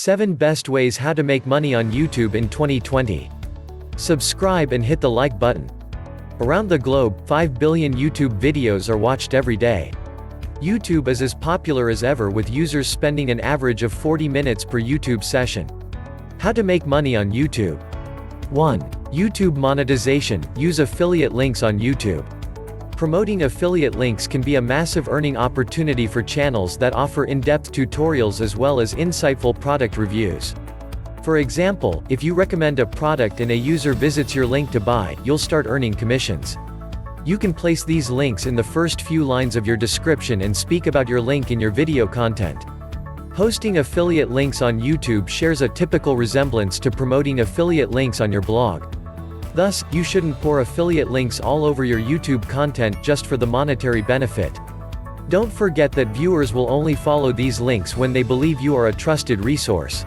7 Best Ways How to Make Money on YouTube in 2020. Subscribe and hit the like button. Around the globe, 5 billion YouTube videos are watched every day. YouTube is as popular as ever, with users spending an average of 40 minutes per YouTube session. How to make money on YouTube. 1. YouTube monetization. Use affiliate links on YouTube. Promoting affiliate links can be a massive earning opportunity for channels that offer in-depth tutorials as well as insightful product reviews. For example, if you recommend a product and a user visits your link to buy, you'll start earning commissions. You can place these links in the first few lines of your description and speak about your link in your video content. Posting affiliate links on YouTube shares a typical resemblance to promoting affiliate links on your blog. Thus, you shouldn't pour affiliate links all over your YouTube content just for the monetary benefit. Don't forget that viewers will only follow these links when they believe you are a trusted resource.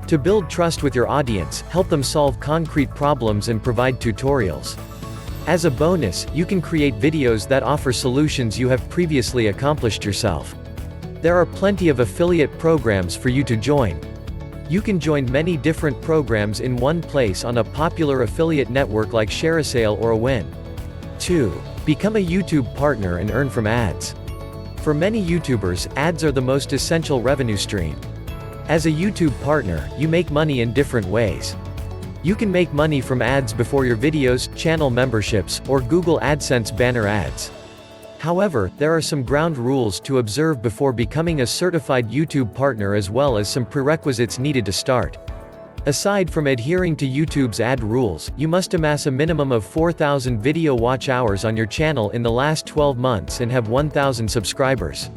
To build trust with your audience, help them solve concrete problems and provide tutorials. As a bonus, you can create videos that offer solutions you have previously accomplished yourself. There are plenty of affiliate programs for you to join. You can join many different programs in one place on a popular affiliate network like ShareASale or Awin. 2. Become a YouTube partner and earn from ads. For many YouTubers, ads are the most essential revenue stream. As a YouTube partner, you make money in different ways. You can make money from ads before your videos, channel memberships, or Google AdSense banner ads. However, there are some ground rules to observe before becoming a certified YouTube partner, as well as some prerequisites needed to start. Aside from adhering to YouTube's ad rules, you must amass a minimum of 4,000 video watch hours on your channel in the last 12 months and have 1,000 subscribers.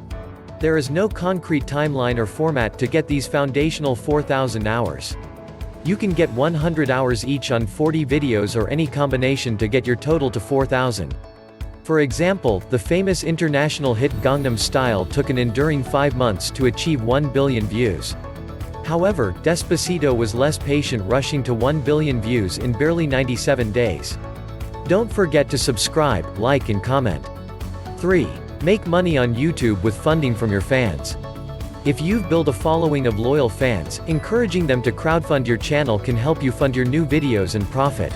There is no concrete timeline or format to get these foundational 4,000 hours. You can get 100 hours each on 40 videos or any combination to get your total to 4,000. For example, the famous international hit Gangnam Style took an enduring 5 months to achieve 1 billion views. However, Despacito was less patient, rushing to 1 billion views in barely 97 days. Don't forget to subscribe, like and comment. 3. Make money on YouTube with funding from your fans. If you've built a following of loyal fans, encouraging them to crowdfund your channel can help you fund your new videos and profit.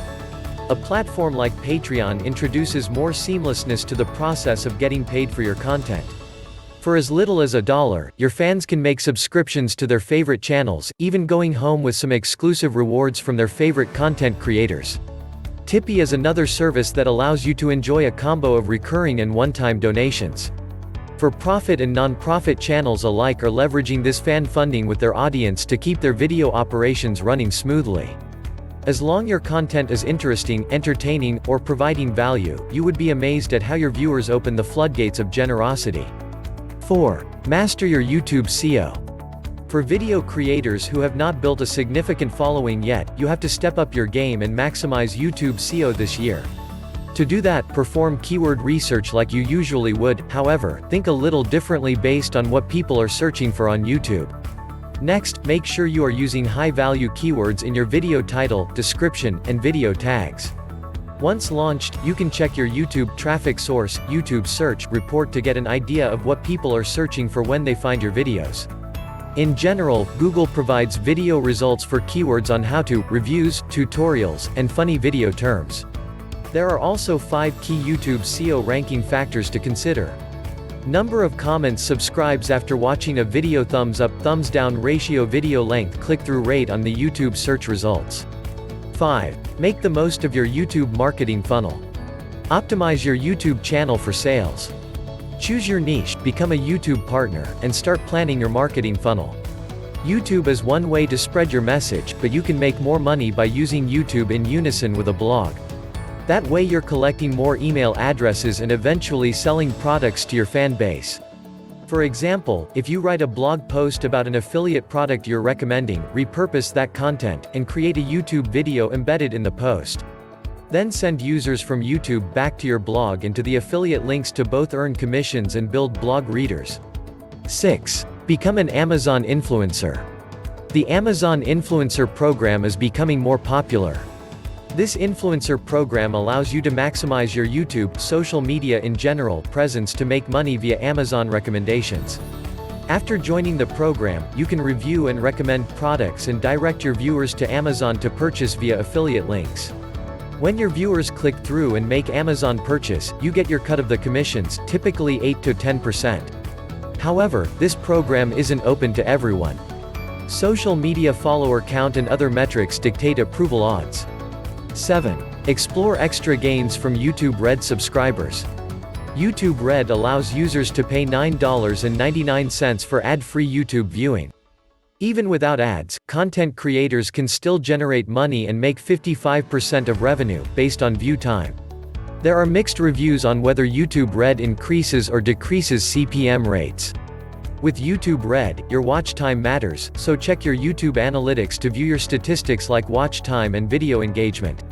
A platform like Patreon introduces more seamlessness to the process of getting paid for your content. For as little as $1, your fans can make subscriptions to their favorite channels, even going home with some exclusive rewards from their favorite content creators. Tipeee is another service that allows you to enjoy a combo of recurring and one-time donations. For profit and non-profit channels alike are leveraging this fan funding with their audience to keep their video operations running smoothly. As long as your content is interesting, entertaining, or providing value, you would be amazed at how your viewers open the floodgates of generosity. 4. Master your YouTube SEO. For video creators who have not built a significant following yet, you have to step up your game and maximize YouTube SEO this year. To do that, perform keyword research like you usually would. However, think a little differently based on what people are searching for on YouTube. Next, make sure you are using high-value keywords in your video title, description, and video tags. Once launched, you can check your YouTube traffic source, YouTube search report to get an idea of what people are searching for when they find your videos. In general, Google provides video results for keywords on how-to, reviews, tutorials, and funny video terms. There are also 5 key YouTube SEO ranking factors to consider. Number of comments, subscribes after watching a video, thumbs up, thumbs down ratio, video length, click-through rate on the YouTube search results. 5. Make the most of your YouTube marketing funnel. Optimize your YouTube channel for sales. Choose your niche, become a YouTube partner, and start planning your marketing funnel. YouTube is one way to spread your message, but you can make more money by using YouTube in unison with a blog. That way you're collecting more email addresses and eventually selling products to your fan base. For example, if you write a blog post about an affiliate product you're recommending, repurpose that content, and create a YouTube video embedded in the post. Then send users from YouTube back to your blog and to the affiliate links to both earn commissions and build blog readers. 6. Become an Amazon influencer. The Amazon Influencer program is becoming more popular. This influencer program allows you to maximize your YouTube, social media in general, presence to make money via Amazon recommendations. After joining the program, you can review and recommend products and direct your viewers to Amazon to purchase via affiliate links. When your viewers click through and make Amazon purchase, you get your cut of the commissions, typically 8 to 10%. However, this program isn't open to everyone. Social media follower count and other metrics dictate approval odds. 7. Explore extra gains from YouTube Red subscribers. YouTube Red allows users to pay $9.99 for ad-free YouTube viewing. Even without ads, content creators can still generate money and make 55% of revenue, based on view time. There are mixed reviews on whether YouTube Red increases or decreases CPM rates. With YouTube Red, your watch time matters, so check your YouTube analytics to view your statistics like watch time and video engagement.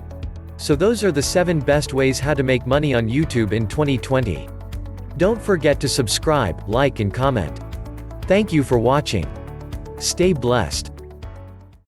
So those are the 7 best ways how to make money on YouTube in 2020. Don't forget to subscribe, like and comment. Thank you for watching. Stay blessed.